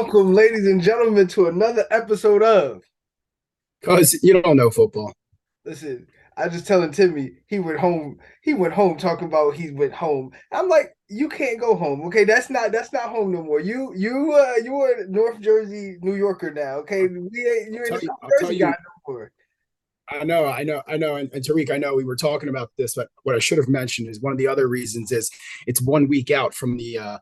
Welcome, ladies and gentlemen, to another episode of. Because you don't know football. Listen, I just telling Timmy he went home. He went home talking about he went home. I'm like, you can't go home. Okay, that's not home no more. You are a North Jersey New Yorker now. Okay, I'll you're in the tell you. South I'll tell Jersey guy you. no more. I know. And Tariq, I know we were talking about this, but what I should have mentioned is one of the other reasons is it's 1 week out from the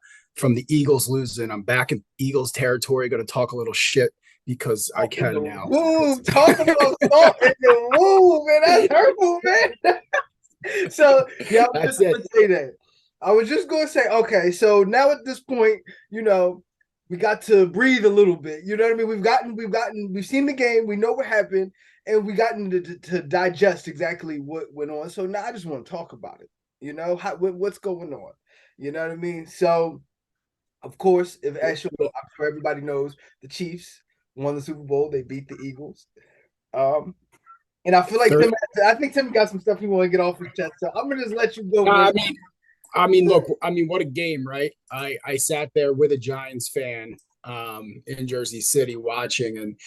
Eagles losing. I'm back in Eagles territory. Going to talk a little shit because I Salt in the can now. woo. Talk about salt in the woo, man. That's hurtful, man. So yeah, I was That's just it. gonna say that. I was just gonna say, okay, so now at this point, we got to breathe a little bit. You know what I mean? We've seen the game, we know what happened, and we gotten to digest exactly what went on. So now I just want to talk about it. What's going on? You know what I mean? So of course, if as I'm sure everybody knows, the Chiefs won the Super Bowl. They beat the Eagles. Um, and I feel like Third, Tim got some stuff he want to get off his chest. So I'm gonna just let you go, bro. I mean, look. I mean, what a game, right? I sat there with a Giants fan in Jersey City watching, and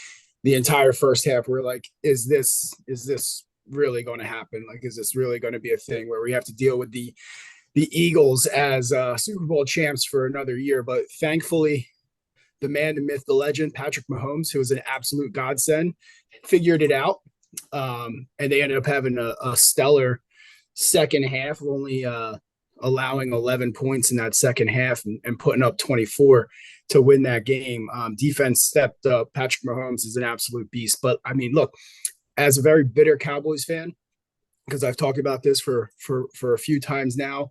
the entire first half, we're like, is this really going to happen? Like, is this really going to be a thing where we have to deal with the Eagles as Super Bowl champs for another year? But thankfully, the man, the myth, the legend, Patrick Mahomes, who was an absolute godsend, figured it out. And they ended up having a stellar second half, only allowing 11 points in that second half and putting up 24 to win that game. Defense stepped up. Patrick Mahomes is an absolute beast. But I mean, look, as a very bitter Cowboys fan, because I've talked about this for a few times now.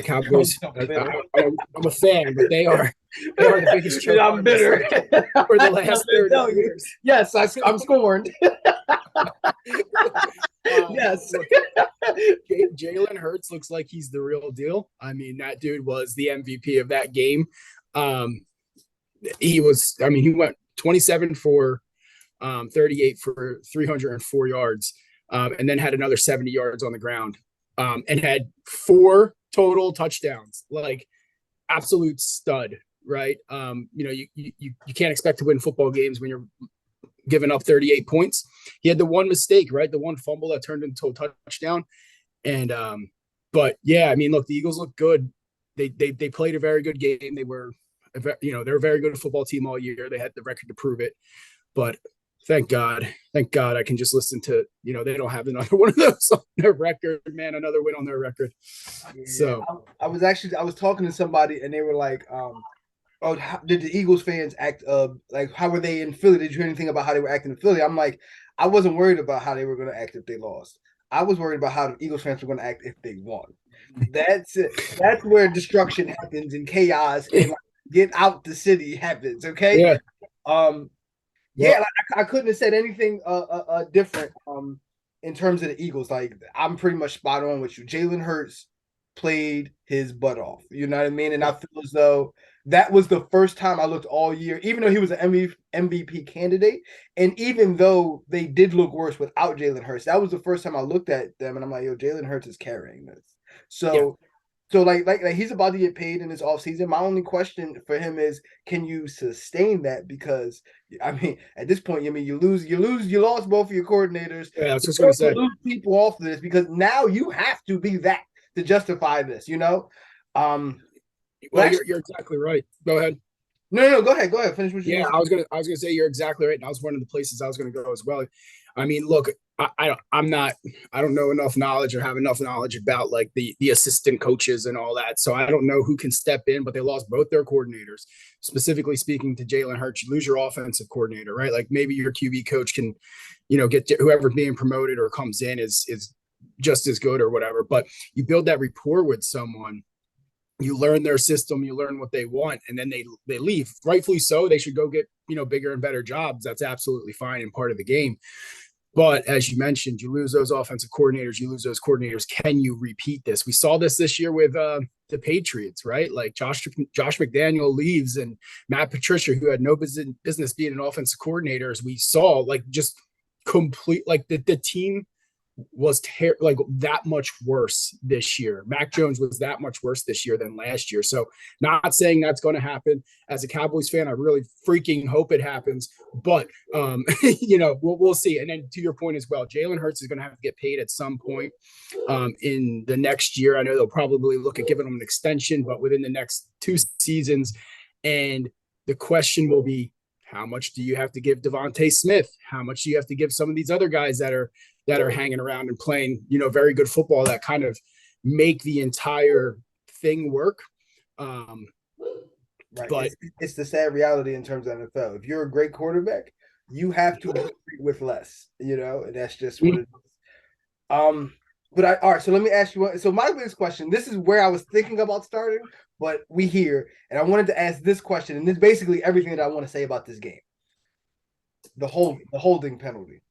Cowboys, I'm a fan, but they are the biggest joke I'm bitter. for the last 30 years. Yes, I'm scorned. Yes. Look, Jalen Hurts looks like he's the real deal. I mean, that dude was the MVP of that game. He was. I mean, he went 27 for 38 for 304 yards. And then had another 70 yards on the ground, and had 4 total touchdowns. Like, absolute stud, right? You can't expect to win football games when you're giving up 38 points. He had the one mistake, right? The one fumble that turned into a touchdown. And but yeah, I mean, look, the Eagles look good. They played a very good game. They're a very good football team all year. They had the record to prove it. But thank God I can just listen to, they don't have another one of those on their record, man, another win on their record. Yeah, So I was talking to somebody and they were like, oh, did the Eagles fans act like how were they in Philly? Did you hear anything about how they were acting in Philly? I'm like, I wasn't worried about how they were going to act if they lost. I was worried about how the Eagles fans were going to act if they won. That's it. That's where destruction happens and chaos and like, get out the city happens. Okay. yeah, Um, yeah, well, like, I couldn't have said anything different in terms of the Eagles. Like I'm pretty much spot on with you. Jalen Hurts played his butt off. You know what I mean? And I feel as though that was the first time I looked all year, even though he was an MVP candidate, and even though they did look worse without Jalen Hurts, that was the first time I looked at them and I'm like, yo, Jalen Hurts is carrying this. yeah, So like he's about to get paid in this offseason. My only question for him is, can you sustain that? Because I mean, at this point, I mean, you lost both of your coordinators. yeah, I was You just gonna to say. lose people off of this because now you have to be that to justify this. Um, well, Well, actually, you're exactly right. Go ahead. no, go ahead, finish what you're Yeah, gonna I was gonna say you're exactly right. And that was one of the places I was gonna go as well. I mean, look, I'm not, I don't know enough knowledge or have enough knowledge about like the assistant coaches and all that. So I don't know who can step in, but they lost both their coordinators. Specifically speaking to Jalen Hurts, you lose your offensive coordinator, right? Like maybe your QB coach can, get whoever's being promoted or comes in is just as good or whatever. But you build that rapport with someone, you learn their system, you learn what they want, and then they leave. Rightfully so. They should go get bigger and better jobs. That's absolutely fine and part of the game. But as you mentioned, you lose those offensive coordinators, you lose those coordinators. Can you repeat this? We saw this year with the Patriots, right? Like Josh McDaniel leaves and Matt Patricia, who had no business being an offensive coordinator, as we saw, like just complete, like the team like that much worse this year. Mac Jones was that much worse this year than last year. So not saying that's going to happen. As a Cowboys fan, I really freaking hope it happens. But we'll see. And then to your point as well, Jalen Hurts is going to have to get paid at some point in the next year. I know they'll probably look at giving him an extension, but within the next 2 seasons. And the question will be, how much do you have to give Devontae Smith? How much do you have to give some of these other guys that are hanging around and playing, very good football that kind of make the entire thing work? Right. But it's the sad reality in terms of NFL. If you're a great quarterback, you have to compete with less, and that's just what it is. All right, so let me ask you one. So my biggest question, this is where I was thinking about starting, but we here, and I wanted to ask this question, and this is basically everything that I want to say about this game. The holding penalty,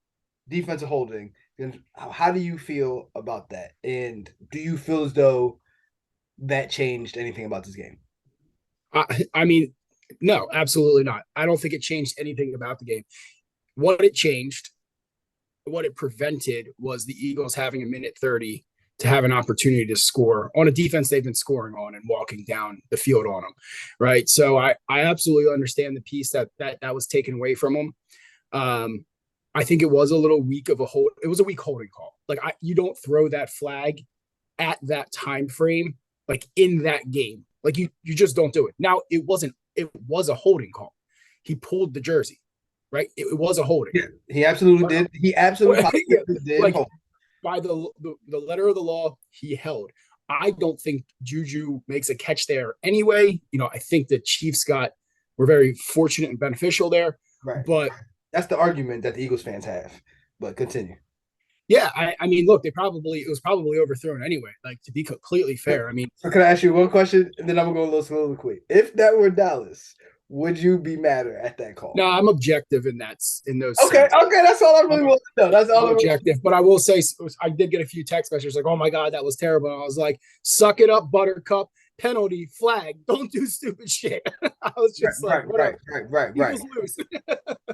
defensive holding. And how do you feel about that? And do you feel as though that changed anything about this game? I mean, no, absolutely not. I don't think it changed anything about the game. What it prevented was the Eagles having a minute 30 to have an opportunity to score on a defense they've been scoring on and walking down the field on them, right? So I absolutely understand the piece that was taken away from them. I think it was a little weak of a hold. It was a weak holding call. Like you don't throw that flag at that time frame, like in that game. Like you just don't do it. Now it was a holding call. He pulled the jersey, right? It was a holding. Yeah, he absolutely did. He absolutely did. Like by the letter of the law, he held. I don't think Juju makes a catch there anyway. I think the Chiefs were very fortunate and beneficial there. Right. But that's the argument that the Eagles fans have. But continue. Yeah, I mean, look, it was probably overthrown anyway. Like, to be completely fair, I mean. So can I ask you one question, and then I'm gonna go a little soliloquy? If that were Dallas, would you be madder at that call? No, I'm objective in those. Okay, that's all I really want to know. That's all I'm objective. But I will say, I did get a few text messages like, "Oh my God, that was terrible." And I was like, "Suck it up, Buttercup. Penalty, flag. Don't do stupid shit." I was just right.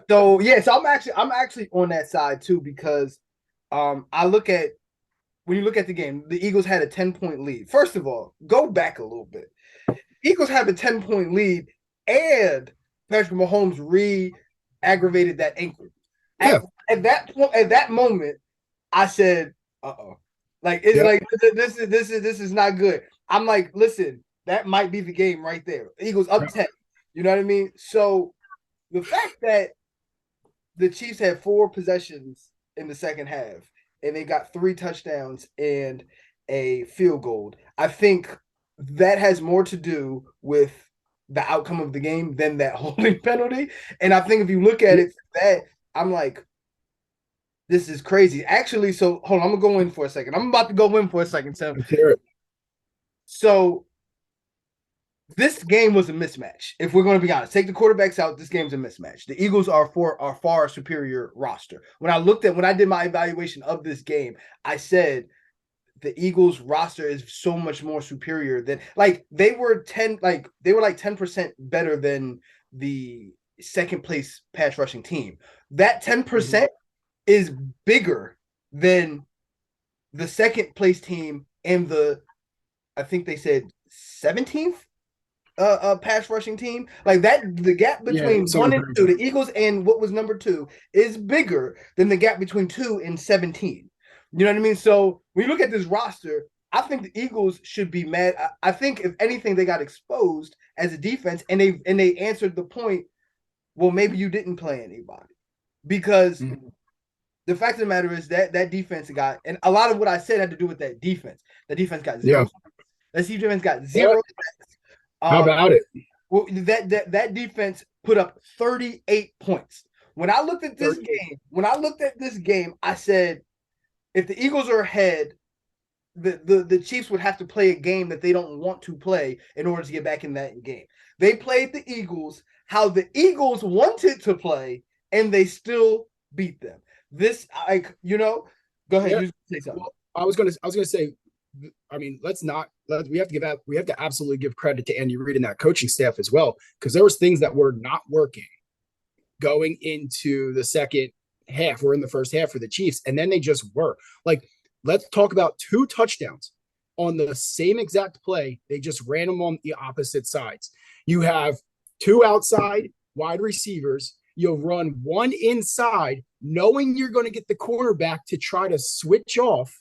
So I'm actually on that side too, because when you look at the game, the Eagles had a 10-point lead. First of all, go back a little bit. Eagles have a 10-point lead, and Patrick Mahomes re-aggravated that ankle. Yeah. At that moment, I said, "Uh-oh." Like it's like this is not good. I'm like, listen, that might be the game right there. Eagles up 10. You know what I mean? So the fact that the Chiefs had 4 possessions in the second half, and they got 3 touchdowns and a field goal, I think that has more to do with the outcome of the game than that holding penalty. And I think if you look at it, I'm like, this is crazy. Actually, so hold on, I'm gonna go in for a second. I'm about to go in for a second. So this game was a mismatch. If we're going to be honest, take the quarterbacks out, this game's a mismatch. The Eagles are far superior roster. When I did my evaluation of this game, I said the Eagles roster is so much more superior than they were 10% better than the second place pass rushing team. That 10% is bigger than the second place team and I think they said 17th pass rushing team. Like that, the gap between 1 and 2, the Eagles and what was number 2 is bigger than the gap between 2 and 17. You know what I mean? So when you look at this roster, I think the Eagles should be mad. I think if anything, they got exposed as a defense, and they answered the point. Well, maybe you didn't play anybody, because the fact of the matter is that defense got, and a lot of what I said had to do with that defense. The defense got 0. That defense got 0. How about it? Well, that defense put up 38 points. When I looked at this game, I said, if the Eagles are ahead, the Chiefs would have to play a game that they don't want to play in order to get back in that game. They played the Eagles how the Eagles wanted to play, and they still beat them. This, go ahead. Yeah. You say something. Well, I was gonna say, I mean, we have to absolutely give credit to Andy Reid and that coaching staff as well, because there was things that were not working going into the second half or in the first half for the Chiefs, and then they just were. Like, let's talk about 2 touchdowns on the same exact play. They just ran them on the opposite sides. You have 2 outside wide receivers. You'll run 1 inside, knowing you're going to get the cornerback to try to switch off.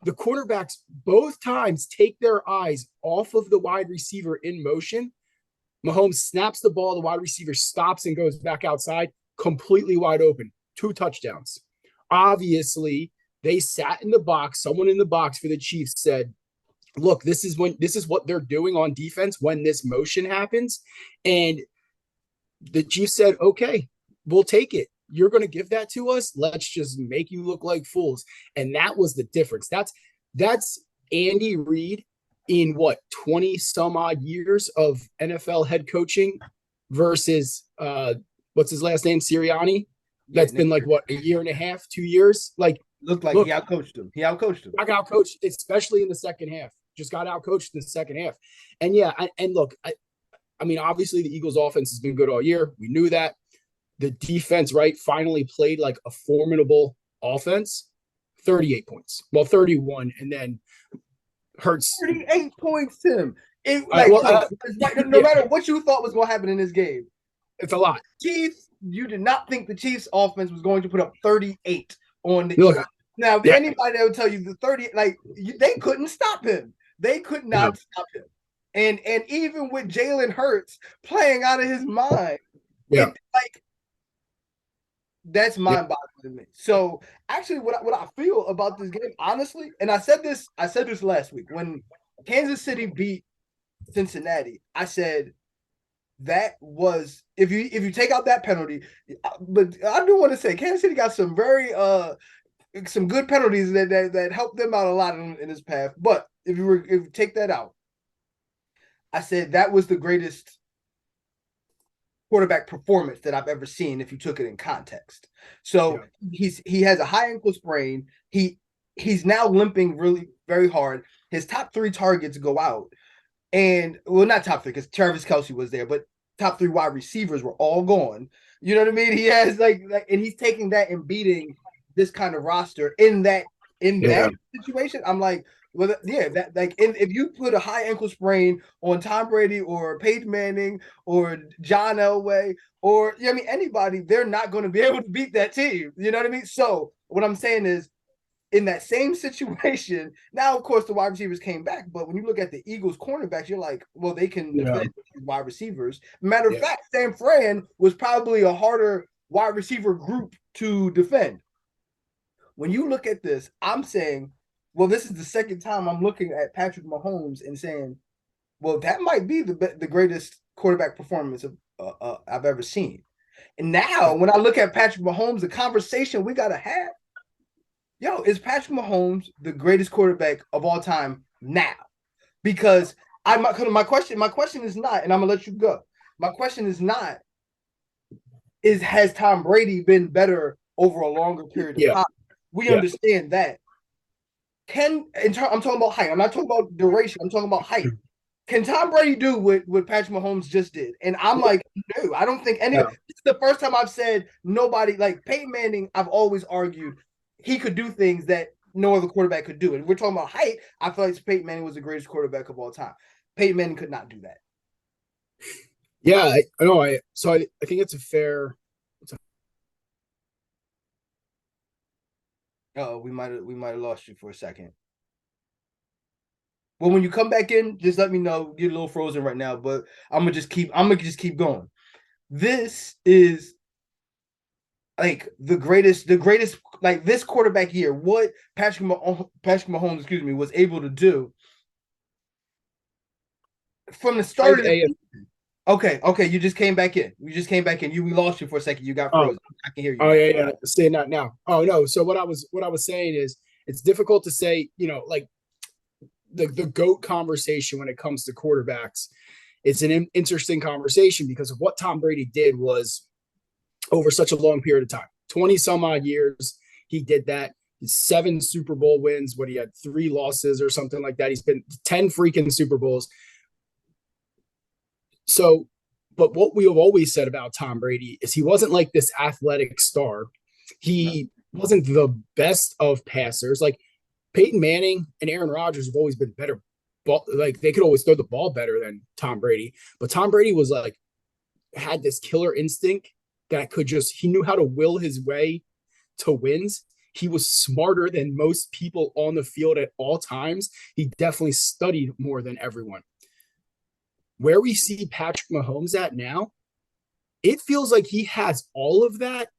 The cornerbacks both times take their eyes off of the wide receiver in motion. Mahomes snaps the ball, the wide receiver stops and goes back outside, completely wide open. 2 touchdowns. Obviously, they sat in the box. Someone in the box for the Chiefs said, look, this is what they're doing on defense when this motion happens. And the Chiefs said, okay, we'll take it. You're going to give that to us. Let's just make you look like fools. And that was the difference. That's Andy Reid in 20 some odd years of NFL head coaching versus what's his last name? Sirianni. That's been like a year and a half, 2 years. Like, looked like he outcoached him. I got outcoached, especially in the second half. Just got outcoached in the second half. And I mean, obviously the Eagles offense has been good all year. We knew that. The defense, right, finally played like a formidable offense. 38 points. Well, 31, and then Hurts. 38 points, Tim. No Yeah. matter what you thought was going to happen in this game, It's a lot. Chiefs, you did not think the Chiefs offense was going to put up 38 on the Eagles. Now, anybody that would tell you the 30, they couldn't stop him. They could not stop him. And even with Jalen Hurts playing out of his mind, that's mind-boggling to me. So actually, what I feel about this game, honestly, and I said this last week when Kansas City beat Cincinnati, I said that was if you take out that penalty, but I do want to say Kansas City got some very some good penalties that helped them out a lot in this path. But if you take that out, I said that was the greatest quarterback performance that I've ever seen if you took it in context. So he has a high ankle sprain. He's now limping really very hard. His top 3 targets go out. And not top 3 because Travis Kelce was there, but top 3 wide receivers were all gone. You know what I mean? He has and he's taking that and beating this kind of roster in that situation. I'm like, well, if you put a high ankle sprain on Tom Brady or Peyton Manning or John Elway or anybody, they're not going to be able to beat that team. You know what I mean? So what I'm saying is, in that same situation, now of course the wide receivers came back, but when you look at the Eagles cornerbacks, you're like, well, they can defend wide receivers. Matter of fact, San Fran was probably a harder wide receiver group to defend. When you look at this, I'm saying, well, this is the second time I'm looking at Patrick Mahomes and saying, well, that might be the greatest quarterback performance I've ever seen. And now when I look at Patrick Mahomes, the conversation we got to have, is Patrick Mahomes the greatest quarterback of all time now? Because my question is not, and I'm gonna let you go. My question is not, has Tom Brady been better over a longer period of time? We understand that. I'm talking about height. I'm not talking about duration. I'm talking about height. Can Tom Brady do what Patrick Mahomes just did? And I'm like, no, I don't think any. No. It's the first time I've said nobody, like Peyton Manning, I've always argued he could do things that no other quarterback could do. And we're talking about height. I feel like Peyton Manning was the greatest quarterback of all time. Peyton Manning could not do that. Yeah, I know. I think it's a fair. Oh, we might have lost you for a second. Well, when you come back in, just let me know. Get a little frozen right now, but I'm gonna just keep going. This is like the greatest, like this quarterback year. What Patrick Mahomes, was able to do from the start of the season. Okay, you just came back in. We lost you for a second. You got frozen. I can hear you. Oh yeah. Saying that now. Oh no. So what I was saying is, it's difficult to say, like the GOAT conversation when it comes to quarterbacks. It's an interesting conversation because of what Tom Brady did was over such a long period of time, 20 some odd years. He did that. 7 Super Bowl wins. He had 3 losses or something like that. He's been 10 freaking Super Bowls. So, but what we have always said about Tom Brady is he wasn't like this athletic star. He wasn't the best of passers. Like Peyton Manning and Aaron Rodgers have always been better. Like they could always throw the ball better than Tom Brady. But Tom Brady was like had this killer instinct that he knew how to will his way to wins. He was smarter than most people on the field at all times. He definitely studied more than everyone. Where we see Patrick Mahomes at now, it feels like he has all of that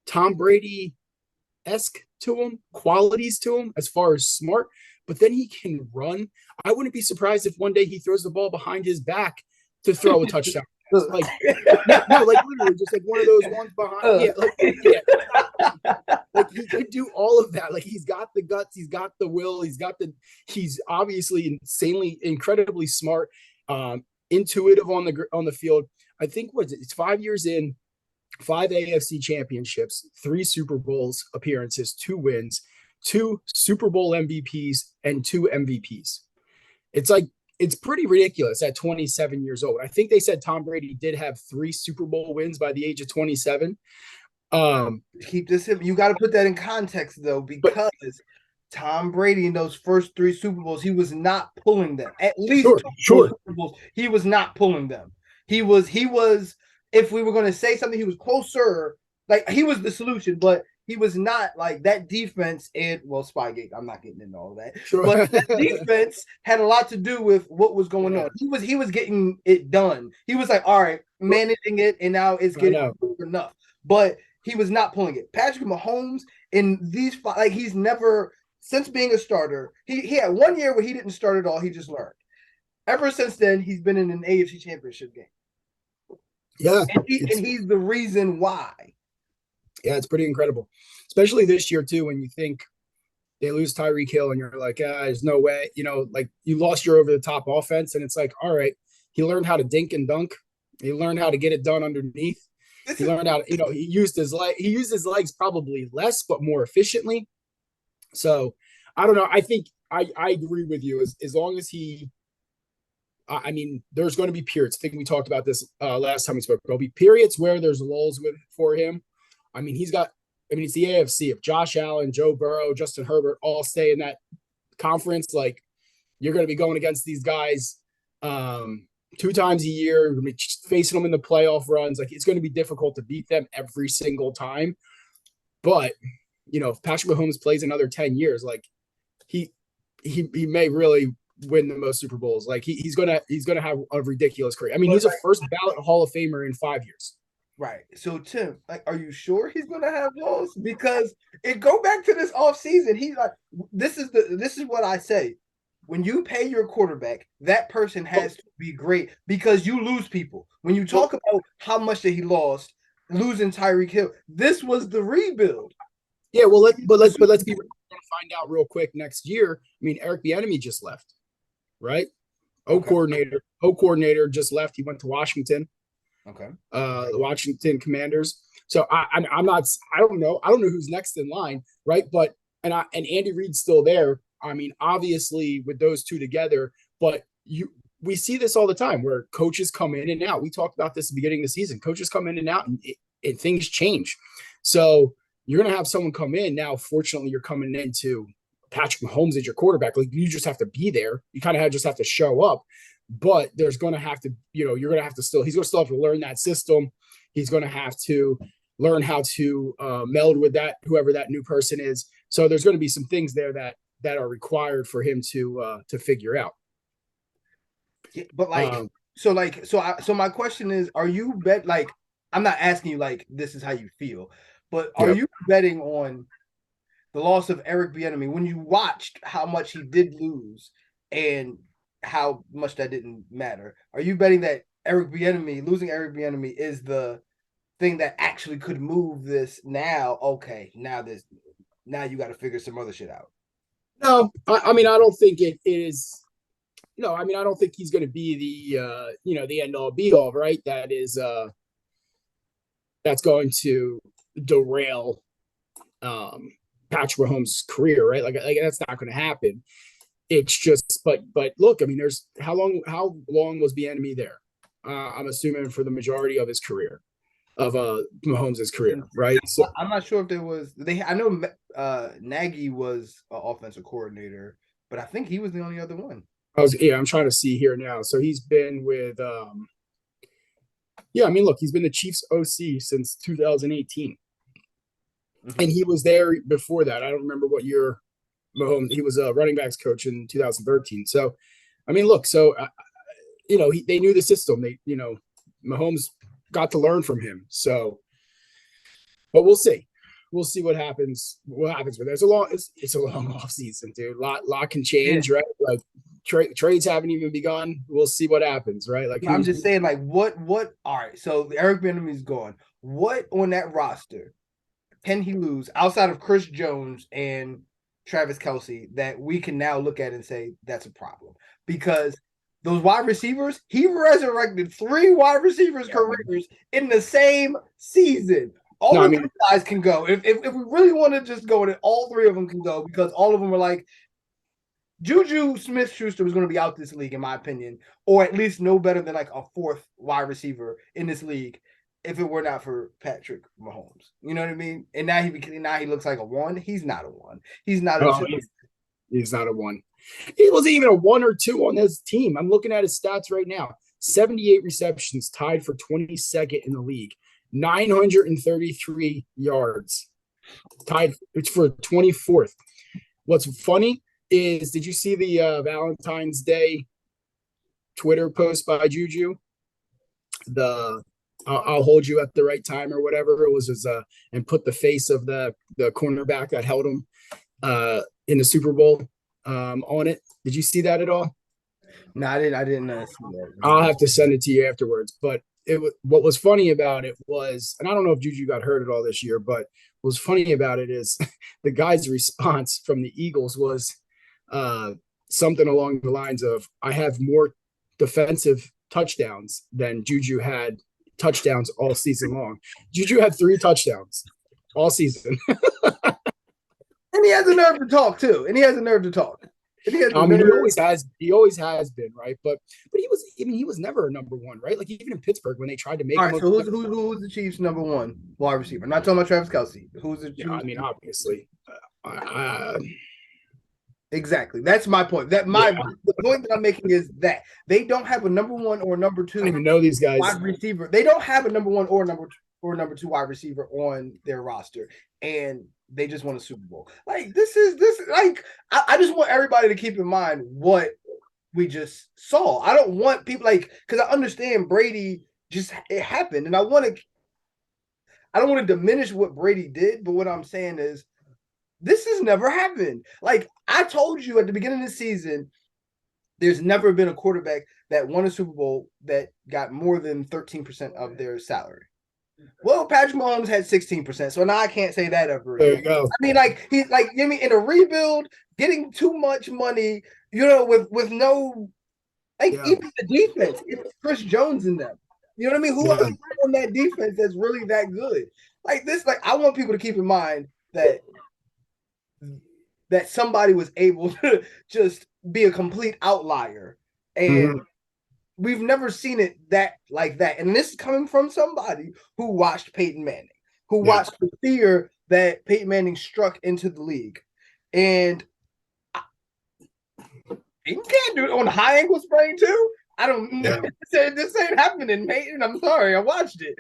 Tom Brady-esque to him, qualities to him as far as smart, but then he can run. I wouldn't be surprised if one day he throws the ball behind his back to throw a touchdown. Like no, like literally just like one of those ones behind. Like he could do all of that. Like he's got the guts, he's got the will, he's obviously insanely, incredibly smart, intuitive on the field. I think it's 5 years in, 5 AFC championships, 3 Super Bowls appearances, 2 wins, 2 Super Bowl MVPs, and 2 MVPs. It's pretty ridiculous at 27 years old. I think they said Tom Brady did have 3 Super Bowl wins by the age of 27. Keep this in. You got to put that in context, though, because Tom Brady in those first 3 Super Bowls, he was not pulling them. At least sure. Super Bowls, he was not pulling them. He was. If we were going to say something, he was closer. Like he was the solution, but he was not like that defense. Spygate. I'm not getting into all of that. Sure. But that defense had a lot to do with what was going on. He was getting it done. He was like, all right, managing it, and now it's getting enough. But he was not pulling it. Patrick Mahomes in these he's never since being a starter. He had 1 year where he didn't start at all. He just learned. Ever since then, he's been in an AFC Championship game. Yeah, and he's the reason why. Yeah, it's pretty incredible, especially this year too. When you think they lose Tyreek Hill, and you're like, there's no way. Like you lost your over-the-top offense, and it's like, all right, he learned how to dink and dunk. He learned how to get it done underneath. He learned how to, he used his legs probably less, but more efficiently. So I don't know. I think I agree with you. As long as there's going to be periods. I think we talked about this last time we spoke. There'll be periods where there's lulls for him. It's the AFC. If Josh Allen, Joe Burrow, Justin Herbert all stay in that conference, like you're going to be going against these guys 2 times a year. You're going to be facing them in the playoff runs. Like it's going to be difficult to beat them every single time. But if Patrick Mahomes plays another 10 years, like he may really win the most Super Bowls. Like he's gonna have a ridiculous career. He's a first ballot Hall of Famer in 5 years. Right. So Tim, like, are you sure he's gonna have those? Because go back to this offseason. He's like, this is what I say. When you pay your quarterback, that person has to be great because you lose people. When you talk about how much that he lost, losing Tyreek Hill, this was the rebuild. Yeah, well, let's be find out real quick next year. Eric Bieniemy just left, right? Coordinator just left. He went to Washington. Okay. The Washington Commanders. So I don't know who's next in line, right? But and Andy Reid's still there. Obviously with those two together, but we see this all the time where coaches come in and out. We talked about this at the beginning of the season. Coaches come in and out, and things change. So you're going to have someone come in now. Fortunately, you're coming into Patrick Mahomes as your quarterback. Like you just have to be there. You kind of just have to show up. But there's going to have to, you're going to have to he's going to still have to learn that system. He's going to have to learn how to meld with whoever that new person is. So there's going to be some things there that are required for him to figure out. Yeah, but so my question is, are you I'm not asking you like this is how you feel, but are you betting on the loss of Eric Bieniemy when you watched how much he did lose and how much that didn't matter? Are you betting that losing Eric Bieniemy is the thing that actually could move this now? Okay, now you got to figure some other shit out. No, I don't think it is. No, I don't think he's going to be the end all be all, right? That is that's going to derail Patrick Mahomes' career, right? Like that's not going to happen. It's just, but look, there's how long was Bieniemy there? I'm assuming for the majority of his career. of Mahomes' career, And right? So I'm not sure if there was they. I know Nagy was an offensive coordinator, but I think he was the only other one. I'm trying to see here now. So he's been with yeah, I mean, look, he's been the Chiefs OC since 2018, and Mhm. he was there before that. I don't remember what year Mahomes. He was a running backs coach in 2013. So, I mean, look, so they knew the system. Mahomes got to learn from him. So, but we'll see. We'll see what happens. What happens with it. It's a long off season, dude. Lot can Yeah. change, right? Like trades haven't even begun. We'll see what happens, right? Like I'm who's just saying, like, what? All right, so Eric Bieniemy's gone. What on that roster can he lose outside of Chris Jones and Travis Kelsey that we can now look at and say that's a problem? Because those wide receivers, he resurrected three wide receivers' careers in the same season. no, All I of mean, those guys can go. If we really want to just go, then all three of them can go because all of them are like Juju Smith Schuster was going to be out this league, in my opinion, or at least no better than like a fourth wide receiver in this league if it were not for Patrick Mahomes. You know what I mean? And now he looks like a one. He's not a one. He's not a oh, two. he's not a one. He wasn't even a one or two on his team. I'm looking at his stats right now. 78 receptions, tied for 22nd in the league. 933 yards, tied for 24th. What's funny is, did you see the Valentine's Day Twitter post by Juju? The I'll hold you at the right time or whatever it was, and put the face of the cornerback that held him in the Super Bowl on it. Did you see that at all? No, I didn't. I didn't see I'll that. have to send it to you afterwards. But what was funny about it was, and I don't know if Juju got hurt at all this year, but what was funny about it is the guy's response from the Eagles was uh, something along the lines of, "I have more defensive touchdowns than Juju had touchdowns all season long." Juju had 3 touchdowns all season. And he has a nerve to talk too. And he has a nerve to talk. And he has the I mean, nerve. he always has. He always has been, right? But he was. I mean, he was never a number one, right? Like even in Pittsburgh when they tried to make All him right. a. So who's the Chiefs' number one wide receiver? I'm not talking about Travis Kelsey. Yeah, I mean, obviously. Uh, Exactly. That's my point. That yeah, my the point that I'm making is that they don't have a number one or number I don't two even know these guys. wide receiver. They don't have a number one or number two wide receiver on their roster, and they just won a Super Bowl. Like this like I just want everybody to keep in mind what we just saw. I don't want people like because I understand Brady just it happened, and I don't want to diminish what Brady did, but what I'm saying is this has never happened. Like I told you at the beginning of the season, there's never been a quarterback that won a Super Bowl that got more than 13% of their salary. Well, Patrick Mahomes had 16%, so now I can't say that ever There again. you go. I mean, like he's like you mean in a rebuild, getting too much money, with no like Yeah, even the defense, it's Chris Jones in them. You know what I mean? Who else yeah, on that defense that's really that good? Like this, like I want people to keep in mind that somebody was able to just be a complete outlier. And mhm, we've never seen it that like that. And this is coming from somebody who watched Peyton Manning, who yeah, watched the fear that Peyton Manning struck into the league. And you can't do it on a high ankle sprain too. I don't yeah. this ain't happening, Peyton. I'm sorry. I watched it.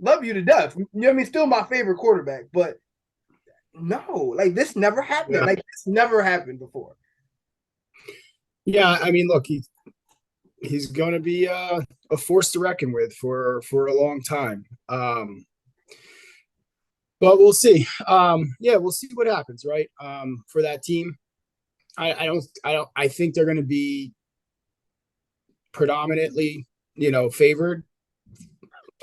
Love you to death. You know what I mean? Still my favorite quarterback, but no, like this never happened. Yeah. Like this never happened before. Yeah, I mean, look, he's going to be a force to reckon with for a long time. But we'll see. Yeah, we'll see what happens, right? For that team, I think they're going to be predominantly, favored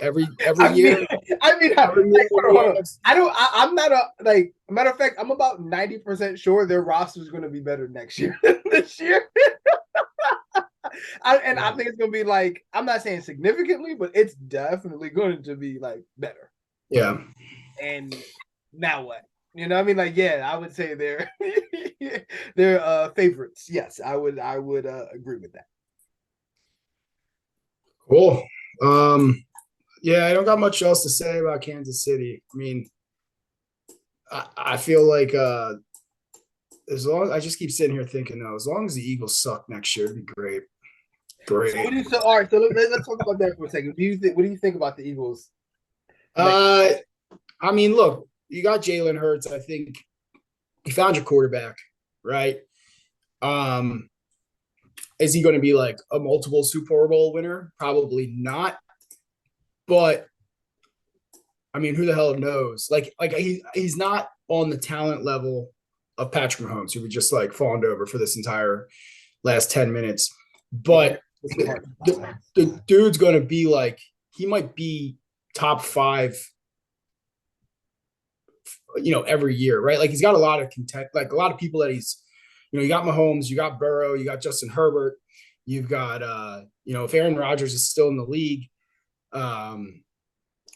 every I mean, year. I mean, Every year in hold on. the AFC. I don't. I'm not a like. Matter of fact, I'm about 90% sure their roster is going to be better next year than this year. I think it's going to be like I'm not saying significantly, but it's definitely going to be like better. Yeah. And now what? You know, what I mean, like, yeah, I would say they're they're favorites. Yes, I would agree with that. Cool. Um, Yeah, I don't got much else to say about Kansas City. I mean, I feel like as long I just keep sitting here thinking though, as long as the Eagles suck next year, it'd be great. So what Great. do you so all right? So let's talk about that for a second. Do you think? What do you think about the Eagles? Like, Uh I mean, look, you got Jalen Hurts. I think you found your quarterback, right? Um, is he going to be like a multiple Super Bowl winner? Probably not. But I mean, who the hell knows? Like he's not on the talent level of Patrick Mahomes, who we just like fawned over for this entire last 10 minutes. yeah, But it's hard. the dude's going to be like, he might be top five, every year, right? Like he's got a lot of content, like a lot of people that you got Mahomes, you got Burrow, you got Justin Herbert, you've got, if Aaron Rodgers is still in the league, um,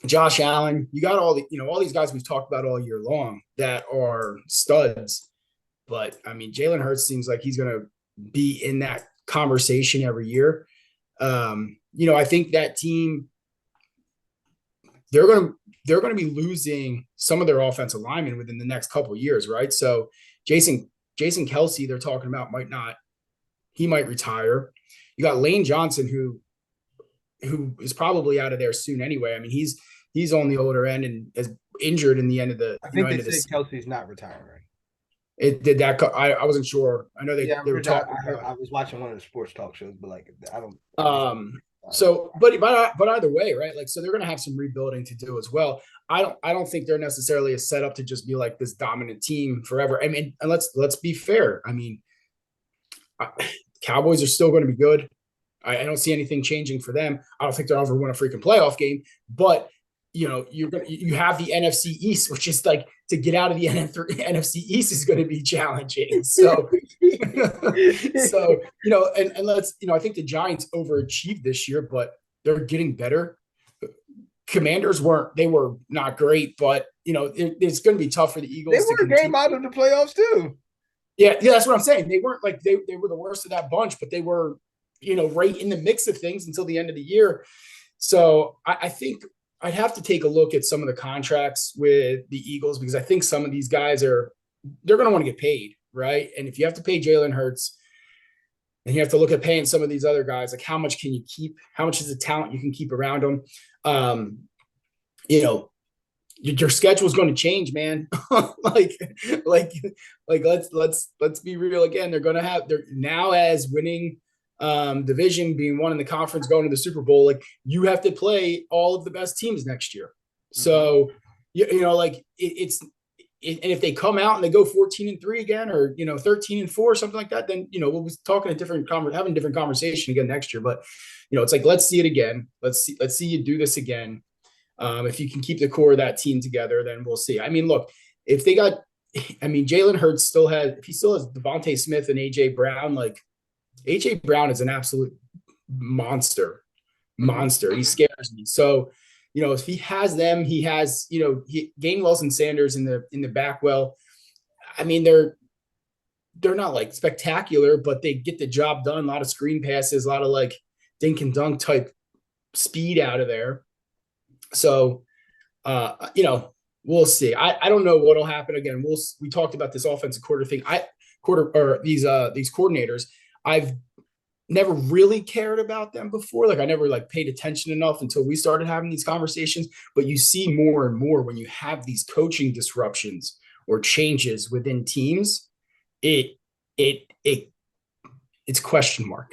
Josh Allen, you got all these guys we've talked about all year long that are studs. But I mean, Jalen Hurts seems like he's going to be in that conversation every year. I think that team, they're going to they're going to be losing some of their offensive linemen within the next couple of years, right? So Jason Kelsey, they're talking about he might retire. You got Lane Johnson, who is probably out of there soon anyway. I mean, he's on the older end and is injured in the end of the I think end they of the said season. Kelsey's not retiring. It did that. I wasn't sure. I know Yeah, I'm they were pretty sure. talking I heard. about I was watching one of the sports talk shows, but like, I don't. it. So, but either way, right? Like, so they're going to have some rebuilding to do as well. I don't think they're necessarily set up to just be like this dominant team forever. I mean, and let's be fair. I mean, Cowboys are still going to be good. I don't see anything changing for them. I don't think they'll ever win a freaking playoff game. But you have the NFC East, which is like to get out of the NFC East is going to be challenging. So, and let's I think the Giants overachieved this year, but they're getting better. Commanders were not great, but it's going to be tough for the They Eagles to were a game continue. out of the playoffs too. Yeah, that's what I'm saying. They weren't like they were the worst of that bunch, but they were right in the mix of things until the end of the year. So I think I'd have to take a look at some of the contracts with the Eagles because I think some of these guys they're going to want to get paid, right? And if you have to pay Jalen Hurts, and you have to look at paying some of these other guys, like how much can you keep? How much is the talent you can keep around them? You know, your schedule is going to change, man. like, like, let's be real again. They're now as winning division, being one in the conference, going to the Super Bowl. Like you have to play all of the best teams next year. So and if they come out and they go 14-3 again, or 13-4, something like that, then we'll be talking having a different conversation again next year. But it's like let's see it again. Let's see you do this again. If you can keep the core of that team together, then we'll see. I mean, look, Jalen Hurts if he still has Devontae Smith and AJ Brown, like AJ Brown is an absolute monster. He scares me. So, if he has them, he has, Gainwell and Sanders in the back. Well, I mean, they're not like spectacular, but they get the job done. A lot of screen passes, a lot of like dink and dunk type speed out of there. So, we'll see. I don't know what'll happen. Again, we talked about this offensive these coordinators. I've never really cared about them before. Like I never like paid attention enough until we started having these conversations. But you see more and more when you have these coaching disruptions or changes within teams. It's question mark.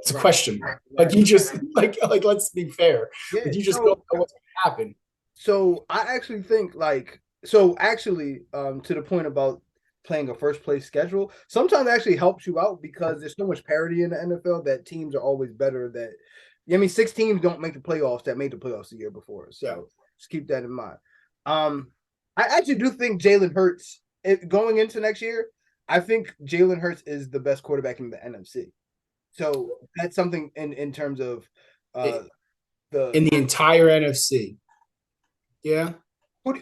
It's a question mark. Like you just like let's be fair. Yeah, like you just don't know what's going to happen. So I actually think to the point about playing a first place schedule, sometimes it actually helps you out because there's so much parity in the NFL that teams are always better. I mean, 6 teams don't make the playoffs that made the playoffs the year before. So just keep that in mind. I actually do think Jalen Hurts going into next year. I think Jalen Hurts is the best quarterback in the NFC. So that's something in terms of in the entire NFC. Yeah. So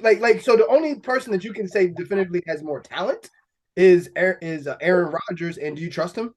the only person that you can say definitively has more talent is Aaron Rodgers, and do you trust him?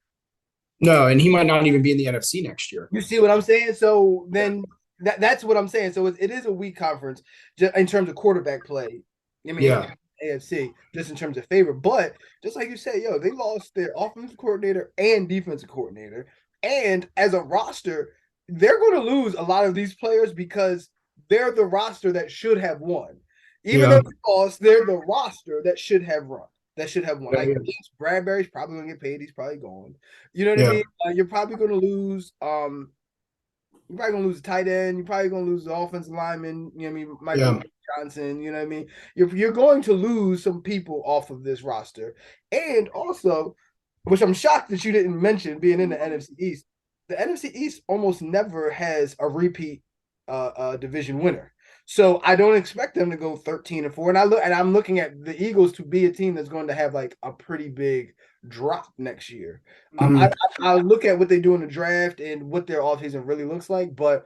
No, and he might not even be in the NFC next year. You see what I'm saying? So then That's what I'm saying. So it is a weak conference just in terms of quarterback play. I mean, Yeah, AFC just in terms of favor, but just like you said, yo, they lost their offensive coordinator and defensive coordinator, and as a roster, they're going to lose a lot of these players because they're the roster that should have won. Even though yeah, they lost, they're the roster that should have run. That should have won. yeah, Like yeah, Bradbury's probably gonna get paid. He's probably gone. You know what I yeah, mean? You're probably gonna lose. You're probably gonna lose a tight end. You're probably gonna lose the offensive lineman. You know what I mean? Michael yeah. Johnson. You know what I mean? You're going to lose some people off of this roster, and also, which I'm shocked that you didn't mention, being in the NFC East. The NFC East almost never has a repeat division winner. So I don't expect them to go 13-4. I'm looking at the Eagles to be a team that's going to have like a pretty big drop next year. Mhm. I look at what they do in the draft and what their offseason really looks like, but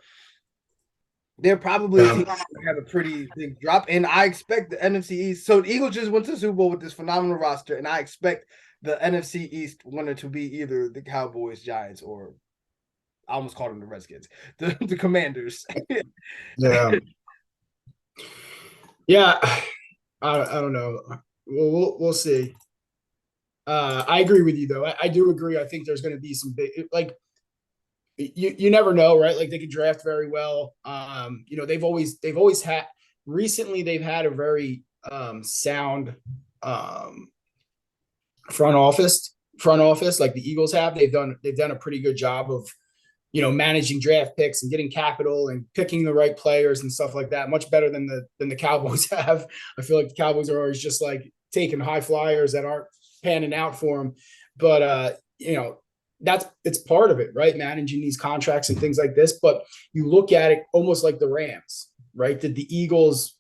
they're probably a Yeah, team that have a pretty big drop. And I expect the NFC East. So the Eagles just went to the Super Bowl with this phenomenal roster, and I expect the NFC East winner to be either the Cowboys, Giants, or I almost called them the Redskins, the Commanders. yeah, yeah. I don't know. We'll see. I agree with you though. I do agree. I think there's going to be some big like you never know, right? Like they could draft very well. They've always had recently they've had a very sound um front office like the Eagles have. They've done a pretty good job of managing draft picks and getting capital and picking the right players and stuff like that. Much better than the Cowboys have. I feel like the Cowboys are always just like taking high flyers that aren't panning out for them. But it's part of it, right? Managing these contracts and things like this. But you look at it almost like the Rams, right? Did the Eagles,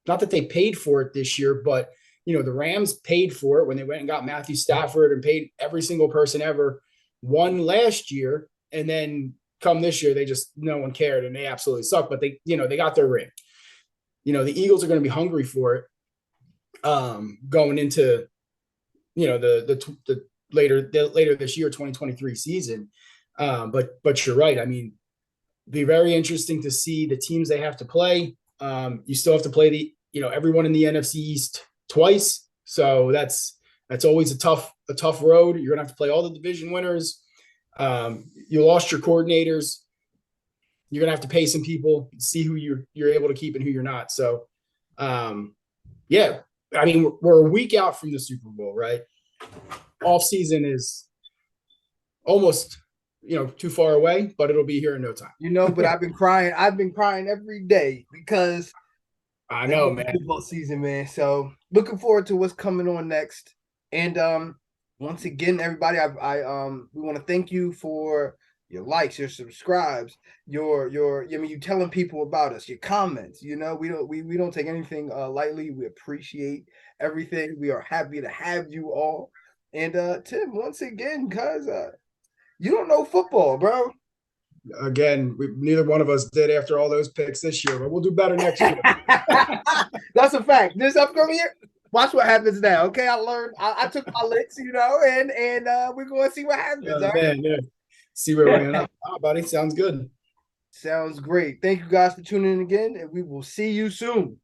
not that they paid for it this year, but the Rams paid for it when they went and got Matthew Stafford and paid every single person ever, won last year, and then come this year, no one cared and they absolutely suck. But they got their ring. The Eagles are going to be hungry for it going into the later this year 2023 season. But you're right. I mean, be very interesting to see the teams they have to play. You still have to play everyone in the NFC East twice, so that's always a tough road. You're gonna have to play all the division winners. You lost your coordinators. You're gonna have to pay some people, see who you're able to keep and who you're not. So, yeah, I mean we're a week out from the Super Bowl, right? Off season is almost too far away, but it'll be here in no time. But I've been crying. I've been crying every day because I that know, was man. football season, man. So looking forward to what's coming on next. And once again, everybody, we want to thank you for your likes, your subscribes, you telling people about us, your comments. We don't take anything lightly. We appreciate everything. We are happy to have you all. And Tim, once again, cuz you don't know football, bro. Again, neither one of us did after all those picks this year, but we'll do better next year. That's a fact. This upcoming year, watch what happens now. Okay, I learned. I took my licks, and we're going to see what happens. All right? Man, yeah. See where we end up. Oh, buddy, sounds good. Sounds great. Thank you guys for tuning in again, and we will see you soon.